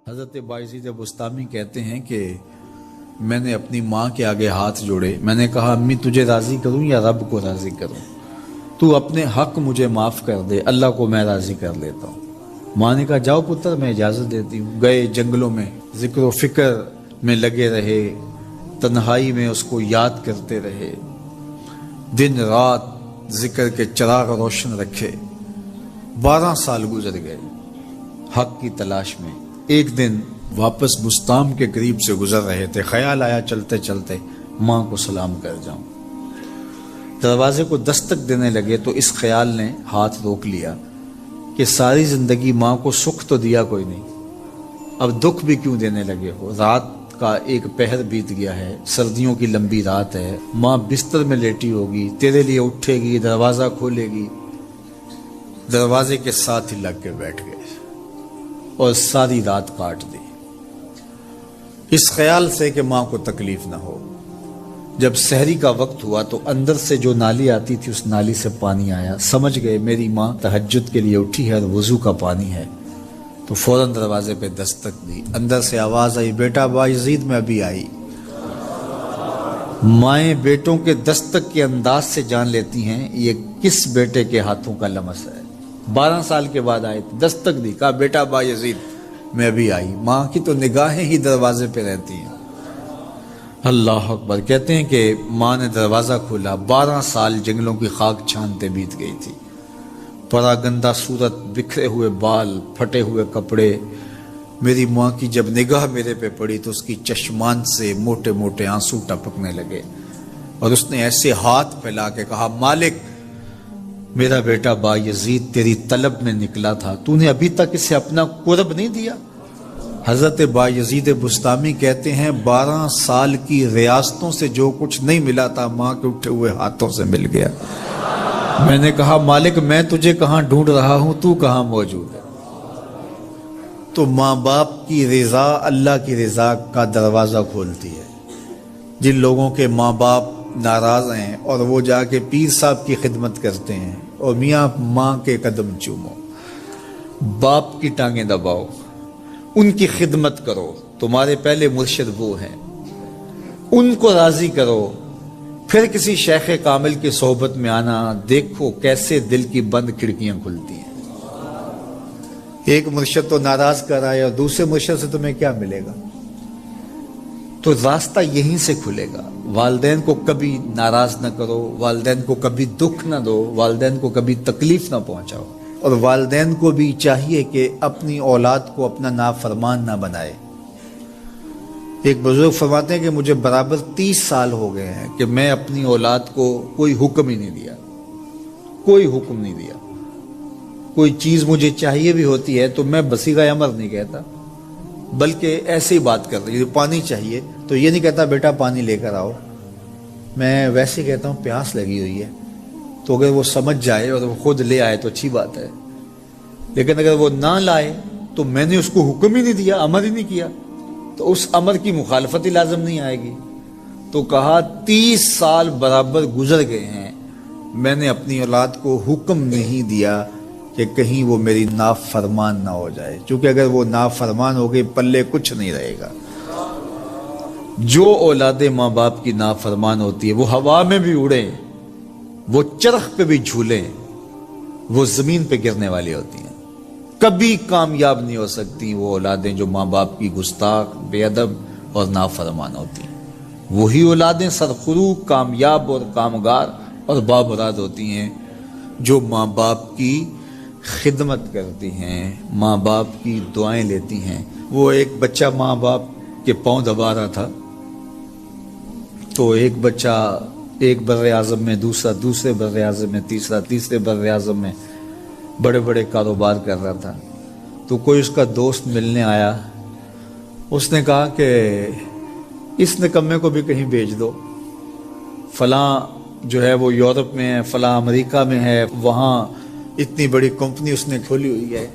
حضرت بایزید بستامی کہتے ہیں کہ میں نے اپنی ماں کے آگے ہاتھ جوڑے، میں نے کہا امی تجھے راضی کروں یا رب کو راضی کروں؟ تو اپنے حق مجھے معاف کر دے، اللہ کو میں راضی کر لیتا ہوں۔ ماں نے کہا جاؤ پتر میں اجازت دیتی ہوں۔ گئے جنگلوں میں ذکر و فکر میں لگے رہے، تنہائی میں اس کو یاد کرتے رہے، دن رات ذکر کے چراغ روشن رکھے۔ 12 سال گزر گئے حق کی تلاش میں۔ ایک دن واپس بستام کے قریب سے گزر رہے تھے، خیال آیا چلتے چلتے ماں کو سلام کر جاؤں۔ دروازے کو دستک دینے لگے تو اس خیال نے ہاتھ روک لیا کہ ساری زندگی ماں کو سکھ تو دیا کوئی نہیں، اب دکھ بھی کیوں دینے لگے ہو؟ رات کا ایک پہر بیت گیا ہے، سردیوں کی لمبی رات ہے، ماں بستر میں لیٹی ہوگی، تیرے لیے اٹھے گی، دروازہ کھولے گی۔ دروازے کے ساتھ ہی لگ کے بیٹھ گئے اور ساری رات کاٹ دی، اس خیال سے کہ ماں کو تکلیف نہ ہو۔ جب سحری کا وقت ہوا تو اندر سے جو نالی آتی تھی اس نالی سے پانی آیا، سمجھ گئے میری ماں تہجد کے لیے اٹھی ہے اور وضو کا پانی ہے، تو فوراً دروازے پہ دستک دی۔ اندر سے آواز آئی بیٹا بایزید میں ابھی آئی۔ مائیں بیٹوں کے دستک کے انداز سے جان لیتی ہیں یہ کس بیٹے کے ہاتھوں کا لمس ہے۔ 12 سال کے بعد آئے، دستک دی، کہا بیٹا بایزید میں ابھی آئی۔ ماں کی تو نگاہیں ہی دروازے پہ رہتی ہیں۔ اللہ اکبر۔ کہتے ہیں کہ ماں نے دروازہ کھولا، 12 سال جنگلوں کی خاک چھانتے بیت گئی تھی، پراگندہ صورت، بکھرے ہوئے بال، پھٹے ہوئے کپڑے۔ میری ماں کی جب نگاہ میرے پہ پڑی تو اس کی چشمان سے موٹے موٹے آنسو ٹپکنے لگے، اور اس نے ایسے ہاتھ پھیلا کے کہا مالک میرا بیٹا بایزید تیری طلب میں نکلا تھا، تو نے ابھی تک اسے اپنا قرب نہیں دیا۔ حضرت بایزید بستامی کہتے ہیں 12 سال کی ریاستوں سے جو کچھ نہیں ملا تھا ماں کے اٹھے ہوئے ہاتھوں سے مل گیا۔ میں نے کہا مالک میں تجھے کہاں ڈھونڈ رہا ہوں، تو کہاں موجود ہے؟ تو ماں باپ کی رضا اللہ کی رضا کا دروازہ کھولتی ہے۔ جن لوگوں کے ماں باپ ناراض ہیں اور وہ جا کے پیر صاحب کی خدمت کرتے ہیں، اور میاں ماں کے قدم چومو، باپ کی ٹانگیں دباؤ، ان کی خدمت کرو، تمہارے پہلے مرشد وہ ہیں، ان کو راضی کرو، پھر کسی شیخ کامل کی صحبت میں آنا، دیکھو کیسے دل کی بند کھڑکیاں کھلتی ہیں۔ ایک مرشد تو ناراض کر رہا ہے اور دوسرے مرشد سے تمہیں کیا ملے گا؟ تو راستہ یہیں سے کھلے گا۔ والدین کو کبھی ناراض نہ کرو، والدین کو کبھی دکھ نہ دو، والدین کو کبھی تکلیف نہ پہنچاؤ، اور والدین کو بھی چاہیے کہ اپنی اولاد کو اپنا نافرمان نہ بنائے۔ ایک بزرگ فرماتے ہیں کہ مجھے برابر 30 سال ہو گئے ہیں کہ میں اپنی اولاد کو کوئی حکم ہی نہیں دیا، کوئی حکم نہیں دیا۔ کوئی چیز مجھے چاہیے بھی ہوتی ہے تو میں بصیغہ امر نہیں کہتا، بلکہ ایسے ہی بات کر رہی ہوں۔ پانی چاہیے تو یہ نہیں کہتا بیٹا پانی لے کر آؤ، میں ویسے کہتا ہوں پیاس لگی ہوئی ہے، تو اگر وہ سمجھ جائے اور وہ خود لے آئے تو اچھی بات ہے، لیکن اگر وہ نہ لائے تو میں نے اس کو حکم ہی نہیں دیا، امر ہی نہیں کیا، تو اس امر کی مخالفت ہی لازم نہیں آئے گی۔ تو کہا 30 سال برابر گزر گئے ہیں، میں نے اپنی اولاد کو حکم نہیں دیا کہ کہیں وہ میری نافرمان نہ ہو جائے، چونکہ اگر وہ نافرمان ہو گئی پلے کچھ نہیں رہے گا۔ جو اولادیں ماں باپ کی نافرمان ہوتی ہے وہ ہوا میں بھی اڑیں، وہ چرخ پہ بھی جھولیں، وہ زمین پہ گرنے والی ہوتی ہیں، کبھی کامیاب نہیں ہو سکتی وہ اولادیں جو ماں باپ کی گستاخ، بے ادب اور نافرمان ہوتی ہیں۔ وہی اولادیں سرخرو، کامیاب اور کامگار اور بامراد ہوتی ہیں جو ماں باپ کی خدمت کرتی ہیں، ماں باپ کی دعائیں لیتی ہیں۔ وہ ایک بچہ ماں باپ کے پاؤں دبا رہا تھا، تو ایک بچہ ایک بر اعظم میں، دوسرا دوسرے بر اعظم میں، تیسرا تیسرے بر اعظم میں بڑے بڑے کاروبار کر رہا تھا۔ تو کوئی اس کا دوست ملنے آیا، اس نے کہا کہ اس نکمے کو بھی کہیں بھیج دو، فلاں جو ہے وہ یورپ میں ہے، فلاں امریکہ میں ہے، وہاں اتنی بڑی کمپنی اس نے کھولی ہوئی ہے،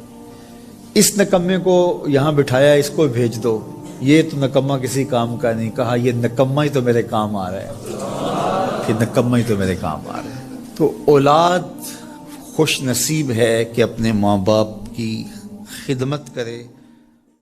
اس نکمے کو یہاں بٹھایا، اس کو بھیج دو، یہ تو نکمہ کسی کام کا نہیں۔ کہا یہ نکمہ ہی تو میرے کام آ رہا ہے، کہ نکمہ ہی تو میرے کام آ رہا ہے۔ تو اولاد خوش نصیب ہے کہ اپنے ماں باپ کی خدمت کرے،